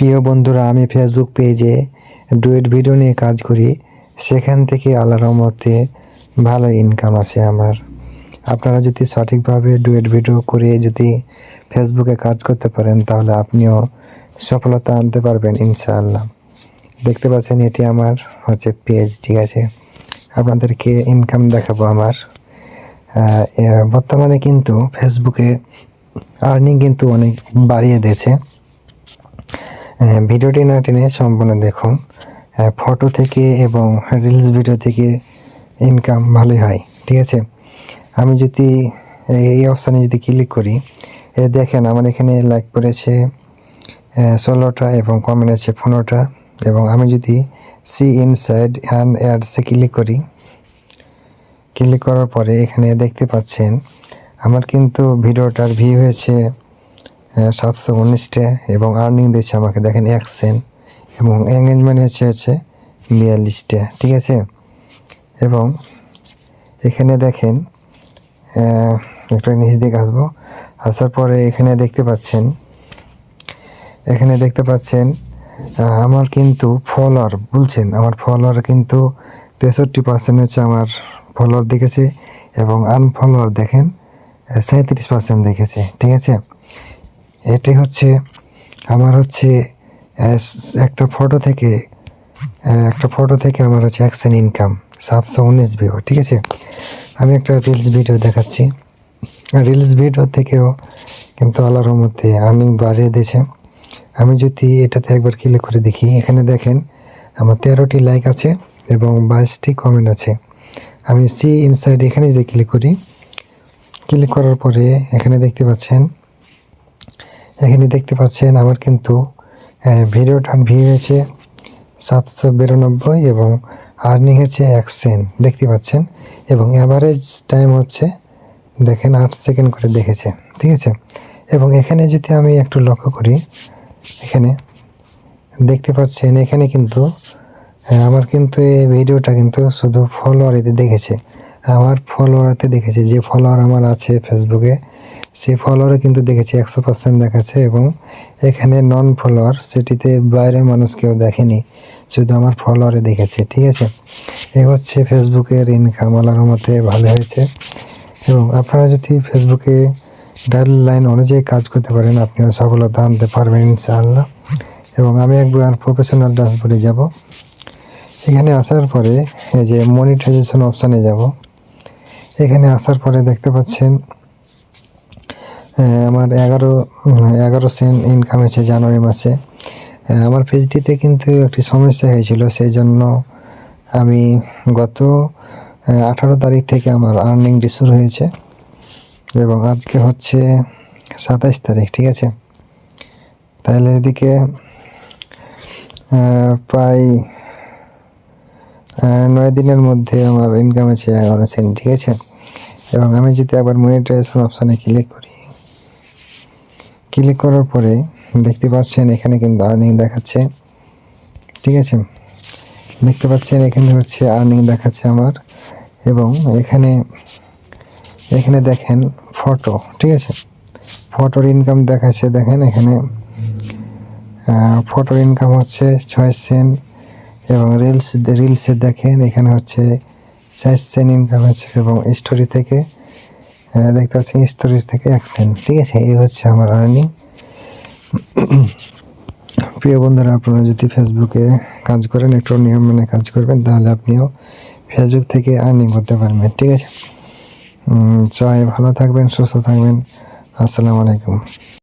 প্রিয় বন্ধুরা, আমি ফেসবুক পেজে ডুয়েট ভিডিও নিয়ে কাজ করি। সেখান থেকে আল্লাহর রহমতে ভালো ইনকাম আছে আমার। আপনারা যদি সঠিকভাবে ডুয়েট ভিডিও করে যদি ফেসবুকে কাজ করতে পারেন তাহলে আপনিও সফলতা আনতে পারবেন ইনশাআল্লাহ। দেখতে পাচ্ছেন এটি আমার পেজ, ঠিক আছে। আপনাদেরকে ইনকাম দেখাবো আমার। বর্তমানে কিন্তু ফেসবুকে আর্নিং কিন্তু অনেক বাড়িয়ে দিয়েছে। ভিডিওটি না টেনে সম্পূর্ণ দেখুন। ফটো থেকে এবং রিলস ভিডিও থেকে ইনকাম ভালোই হয়, ঠিক আছে। আমি যদি এই অপশানে যদি ক্লিক করি, দেখেন আমার এখানে লাইক করেছে 16টা এবং কমেন্ট আছে 15টা। এবং আমি যদি সি ইনসাইড অ্যান্ড অ্যাডসে ক্লিক করি, ক্লিক করার পরে এখানে দেখতে পাচ্ছেন আমার কিন্তু ভিডিওটার ভিউ হয়েছে 719টা এবং আর্নিং দিয়েছে আমাকে দেখেন 1 সেন্ট এবং এঙ্গেজমেন্ট হচ্ছে 42টা, ঠিক আছে। এবং এখানে দেখেন একটা নিচের দিকে আসার পরে এখানে দেখতে পাচ্ছেন আমার কিন্তু ফলোয়ার বলছেন, আমার ফলোয়ার কিন্তু 63% হচ্ছে আমার ফলোয়ার দেখেছে এবং আনফলোয়ার দেখেন 37% দেখেছে, ঠিক আছে। এটি হচ্ছে আমার একটা ফটো থেকে আমার 1 সেন্ট ইনকাম, 719 ভিউ, ঠিক আছে। আমি একটা রিলস ভিডিও দেখাচ্ছি। রিলস ভিডিও থেকেও কিন্তু আল্লাহর রহমতে আর্নিং বাড়িয়ে দিয়েছে। আমি যদি এটাতে একবার ক্লিক করে দেখি, এখানে দেখেন আমার 13টি লাইক আছে এবং 22টি কমেন্ট আছে। আমি সি ইনসাইড এখানে যে ক্লিক করি, ক্লিক করার পরে এখানে দেখতে পাচ্ছেন আমার কিন্তু ভিডিওটার ভিউ হয়েছে 792 এবং আর্নিং হচ্ছে 1 সেন্ট, দেখতে পাচ্ছেন। এবং অ্যাভারেজ টাইম দেখেন 8 সেকেন্ড করে দেখেছে, ঠিক আছে। এবং এখানে যদি আমি একটু লক্ষ্য করি, এখানে দেখতে পাচ্ছেন এখানে কিন্তু আমার কিন্তু এই ভিডিওটা কিন্তু শুধু ফলোয়ারেতে দেখেছে, আমার ফলোয়ারেতে দেখেছে। যে ফলোয়ার আমার আছে ফেসবুকে, সেই ফলোয়ারে কিন্তু দেখেছি 100% দেখাচ্ছে। এবং এখানে নন ফলোয়ার, সেটিতে বাইরের মানুষ কেউ দেখেনি, শুধু আমার ফলোয়ারে দেখেছে, ঠিক আছে। এই হচ্ছে ফেসবুকের ইনকাম, আল্লাহর রহমতে ভালো হয়েছে। এবং আপনারা যদি ফেসবুকে গাইডলাইন অনুযায়ী কাজ করতে পারেন, আপনিও সফলতা আনতে পারবেন ইনশাআল্লাহ। এবং আমি একবার প্রফেশনাল ড্যাশবোর্ডে যাব। এখানে আসার পরে এই যে মনিটাইজেশন অপশানে যাব। এখানে আসার পরে দেখতে পাচ্ছেন আমার 11 সেন্ট ইনকাম হয়েছে জানুয়ারি মাসে। আমার পেজটিতে কিন্তু একটি সমস্যা হয়েছিল, সেই জন্য আমি গত 18 তারিখ থেকে আমার আর্নিংটি শুরু হয়েছে এবং আজকে 27 তারিখ, ঠিক আছে। তাহলে এদিকে প্রায় 9 দিনের মধ্যে আমার ইনকাম হয়েছে 11 সেন্ট, ঠিক আছে। এবং আমি যদি আবার মনিটাইজেশন অপশানে ক্লিক করার পরে দেখতে পাচ্ছেন এখানে কিন্তু আর্নিং দেখাচ্ছে, ঠিক আছে। দেখতে পাচ্ছেন এখানে আর্নিং দেখাচ্ছে আমার। এবং এখানে দেখেন ফটো, ঠিক আছে, ফটোর ইনকাম দেখাচ্ছে। দেখেন এখানে ফটোর ইনকাম 6 সেন্ট এবং রিলসে দেখেন এখানে 4 সেন্ট ইনকাম হচ্ছে। এবং স্টোরি থেকে দেখতে পাচ্ছেন স্টোরি থেকে 1 সেন্ট, ঠিক আছে। এই আমার আর্নিং। প্রিয় বন্ধুরা, আপনারা যদি ফেসবুকে কাজ করেন, একটু নিয়ম মেনে কাজ করবেন, তাহলে আপনিও ফেসবুক থেকে আর্নিং করতে পারবেন, ঠিক আছে। সবাই ভালো থাকবেন, সুস্থ থাকবেন। আসসালামু আলাইকুম।